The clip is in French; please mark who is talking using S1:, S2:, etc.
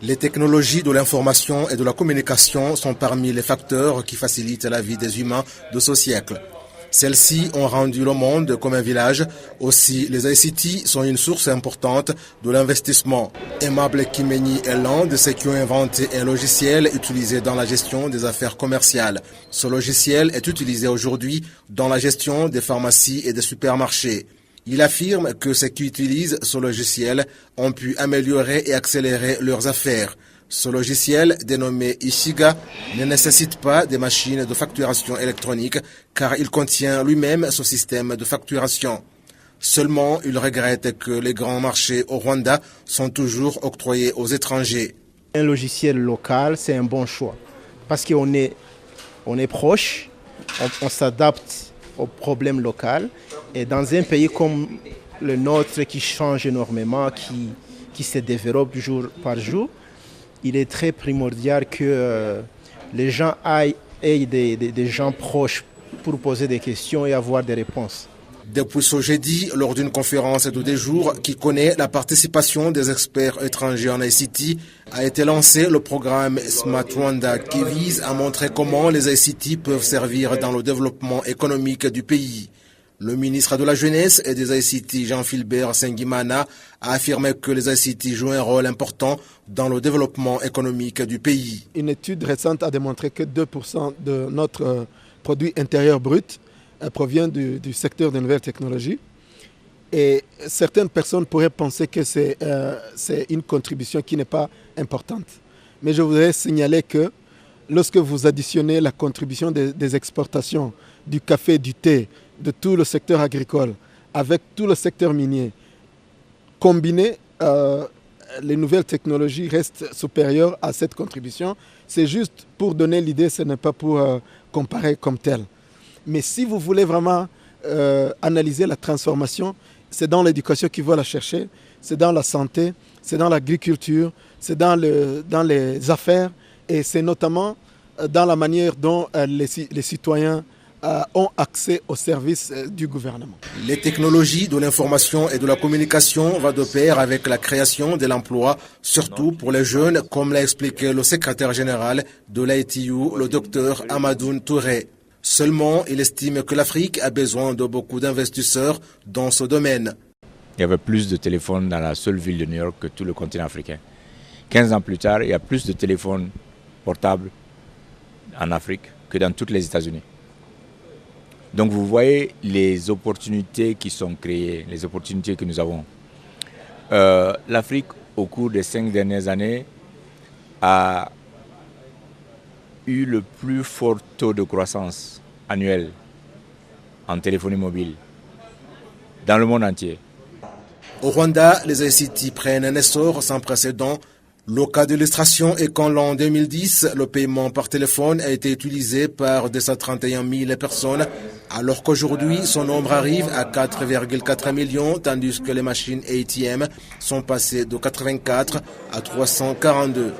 S1: Les technologies de l'information et de la communication sont parmi les facteurs qui facilitent la vie des humains de ce siècle. Celles-ci ont rendu le monde comme un village. Aussi, les ICT sont une source importante de l'investissement. Aimable Kimeni est l'un de ceux qui ont inventé un logiciel utilisé dans la gestion des affaires commerciales. Ce logiciel est utilisé aujourd'hui dans la gestion des pharmacies et des supermarchés. Il affirme que ceux qui utilisent ce logiciel ont pu améliorer et accélérer leurs affaires. Ce logiciel, dénommé Ishiga, ne nécessite pas des machines de facturation électronique car il contient lui-même ce système de facturation. Seulement, il regrette que les grands marchés au Rwanda sont toujours octroyés aux étrangers.
S2: Un logiciel local, c'est un bon choix parce qu'on est proche, on s'adapte aux problèmes locaux. Et dans un pays comme le nôtre qui change énormément, qui se développe jour par jour, il est très primordial que les gens aient des gens proches pour poser des questions et avoir des réponses.
S1: Depuis ce jeudi, lors d'une conférence de 2 jours qui connaît la participation des experts étrangers en ICT, a été lancé le programme Smart Rwanda qui vise à montrer comment les ICT peuvent servir dans le développement économique du pays. Le ministre de la Jeunesse et des ICT, Jean-Philbert Sengimana, a affirmé que les ICT jouent un rôle important dans le développement économique du pays.
S3: Une étude récente a démontré que 2% de notre produit intérieur brut provient du secteur des nouvelles technologies. Et certaines personnes pourraient penser que c'est une contribution qui n'est pas importante. Mais je voudrais signaler que lorsque vous additionnez la contribution des exportations du café, du thé, de tout le secteur agricole, avec tout le secteur minier, combiné, les nouvelles technologies restent supérieures à cette contribution. C'est juste pour donner l'idée, ce n'est pas pour comparer comme tel. Mais si vous voulez vraiment analyser la transformation, c'est dans l'éducation qu'il faut la chercher, c'est dans la santé, c'est dans l'agriculture, c'est dans les affaires et c'est notamment dans la manière dont les citoyens ont accès aux services du gouvernement.
S1: Les technologies de l'information et de la communication vont de pair avec la création de l'emploi, surtout pour les jeunes, comme l'a expliqué le secrétaire général de l'ITU, le docteur Amadoun Touré. Seulement, il estime que l'Afrique a besoin de beaucoup d'investisseurs dans ce domaine.
S4: Il y avait plus de téléphones dans la seule ville de New York que tout le continent africain. 15 ans plus tard, il y a plus de téléphones portables en Afrique que dans toutes les États-Unis. Donc vous voyez les opportunités qui sont créées, les opportunités que nous avons. L'Afrique, au cours des 5 dernières années, a eu le plus fort taux de croissance annuel en téléphonie mobile dans le monde entier.
S1: Au Rwanda, les ICT prennent un essor sans précédent. Le cas d'illustration est qu'en l'an 2010, le paiement par téléphone a été utilisé par 231 000 personnes, alors qu'aujourd'hui, son nombre arrive à 4,4 millions, tandis que les machines ATM sont passées de 84 à 342.